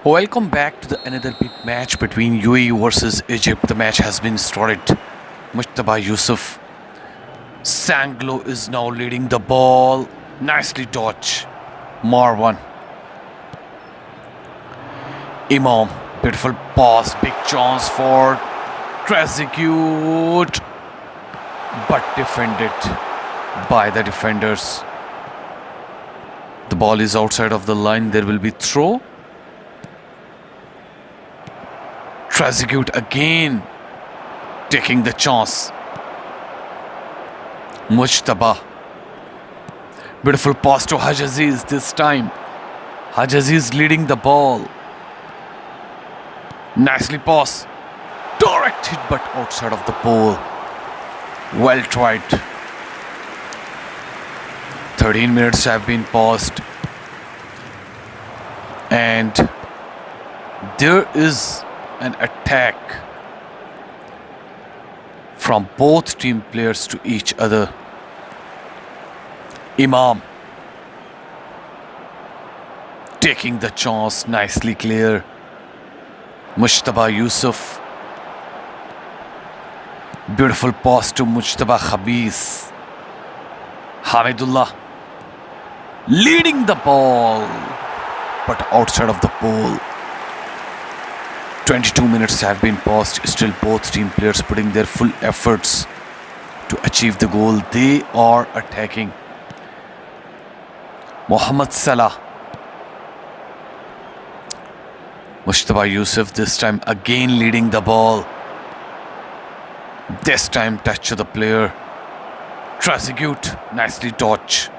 Welcome back to another big match between UAE versus Egypt. The match has been started. Mujtaba Yusuf. Sanglo is now leading the ball. Nicely dodged. Marwan. Imam. Beautiful pass. Big chance for Trezeguet. But defended by the defenders. The ball is outside of the line. There will be throw. Trezeguet again taking the chance. Mujtaba. Beautiful pass to Hajaziz this time. Hajaziz leading the ball. Nicely pass. Direct hit but outside of the pole. Well tried. 13 minutes have been paused. And there is an attack from both team players to each other. Imam taking the chance, nicely clear. Mujtaba Yusuf. Beautiful pass to Mujtaba Khabis. Hamidullah leading the ball but outside of the pole. 22 minutes have been paused. Still both team players putting their full efforts to achieve the goal. They are attacking. Mohamed Salah. Mujtaba Yusuf this time again leading the ball. This time touch to the player. Trezeguet nicely dodged.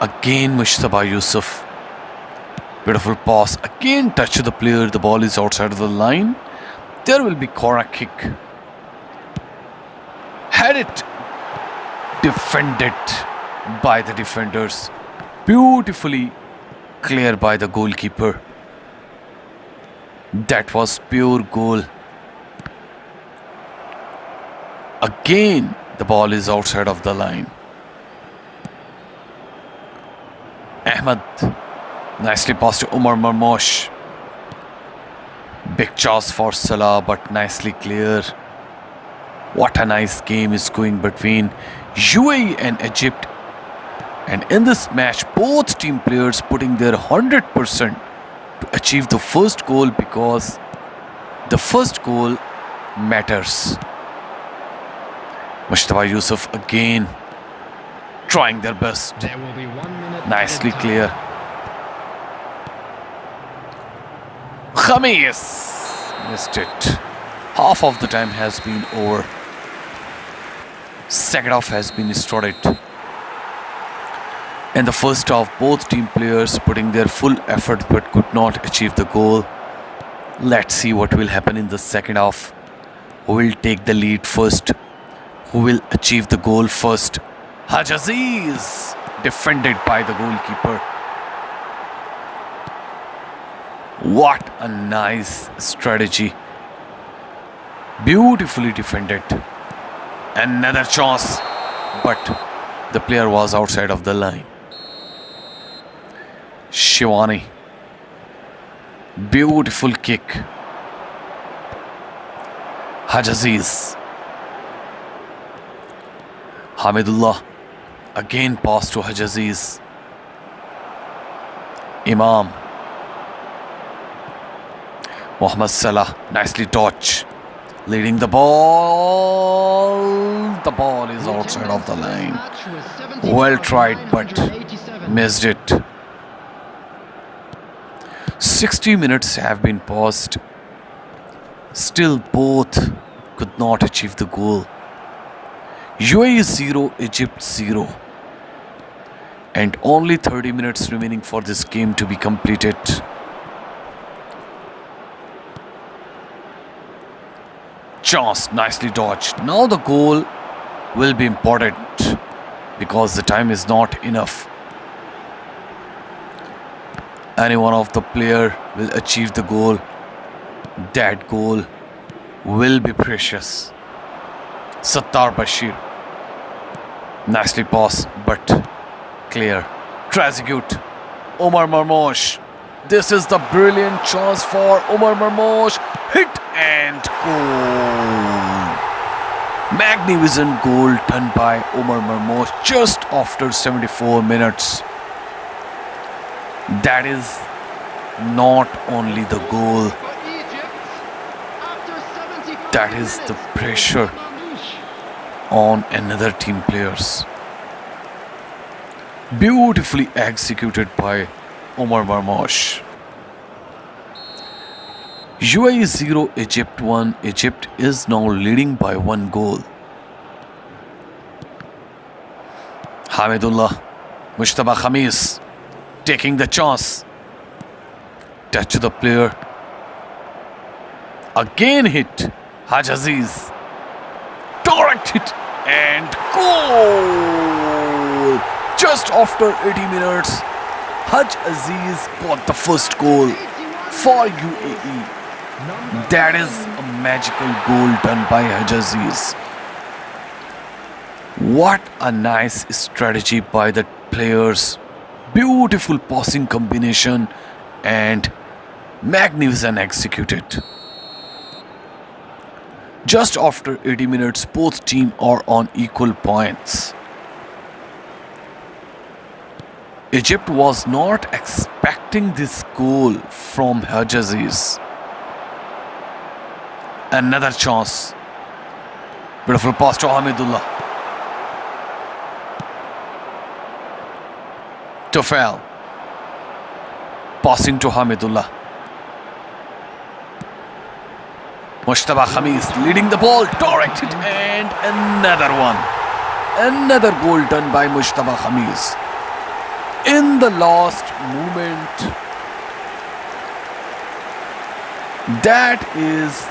Again Mujtaba Yusuf. Beautiful pass. Again touch to the player. The ball is outside of the line. There will be corner kick. Had it defended by the defenders. Beautifully clear by the goalkeeper. That was pure goal. Again the ball is outside of the line. Ahmed. Nicely passed to Umar Marmosh. Big chance for Salah but nicely clear. What a nice game is going between UAE and Egypt. And in this match, both team players putting their 100% to achieve the first goal because the first goal matters. Mujtaba Yusuf again trying their best. Nicely clear. Khamis missed it. Half of the time has been over. Second half has been started. In the first half, both team players putting their full effort but could not achieve the goal. Let's see what will happen in the second half. Who will take the lead first? Who will achieve the goal first? Hajaziz defended by the goalkeeper. What a nice strategy. Beautifully defended. Another chance, but the player was outside of the line. Shivani. Beautiful kick. Hajaziz. Hamidullah. Again pass to Hajaziz. Imam. Mohamed Salah nicely dodged. Leading the ball. The ball is outside of the line. Well tried but missed it. 60 minutes have been paused. Still both could not achieve the goal. UAE 0, Egypt 0. And only 30 minutes remaining for this game to be completed. Chance nicely dodged. Now the goal will be important because the time is not enough. Any one of the player will achieve the goal. That goal will be precious. Sattar Bashir. Nicely passed but clear. Trezeguet. Omar Marmosh. This is the brilliant chance for Omar Marmoush. Hit and goal. Magnificent goal done by Omar Marmoush just after 74 minutes. That is not only the goal, that is the pressure on another team players. Beautifully executed by Omar Marmoush. UAE 0, Egypt 1. Egypt is now leading by 1 goal. Hamidullah, Mushtaba Khamis taking the chance. Touch to the player. Again hit. Haj Aziz. Direct hit and goal. Just after 80 minutes, Haj Aziz got the first goal for UAE. That is a magical goal done by Haj Aziz. What a nice strategy by the players. Beautiful passing combination and magnificent executed. Just after 80 minutes, both teams are on equal points. Egypt was not expecting this goal from Haj Aziz. Another chance. Beautiful pass to Hamidullah. Tufail. Passing to Hamidullah. Mushtaba Khamis leading the ball. Direct hit and another one. Another goal done by Mushtaba Khamis. In the last moment. That is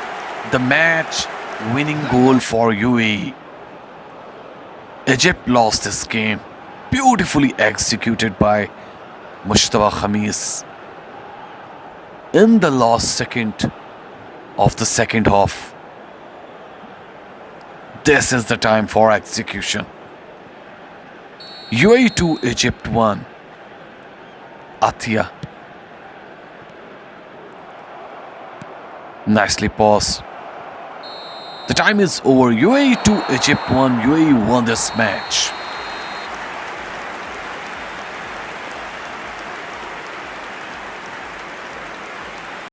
the match winning goal for UAE. Egypt lost this game. Beautifully executed by Mushtaba Khamis. In the last second of the second half. This is the time for execution. UAE 2, Egypt 1. Atia. Nicely paused. The time is over. UAE 2, Egypt 1. UAE won this match.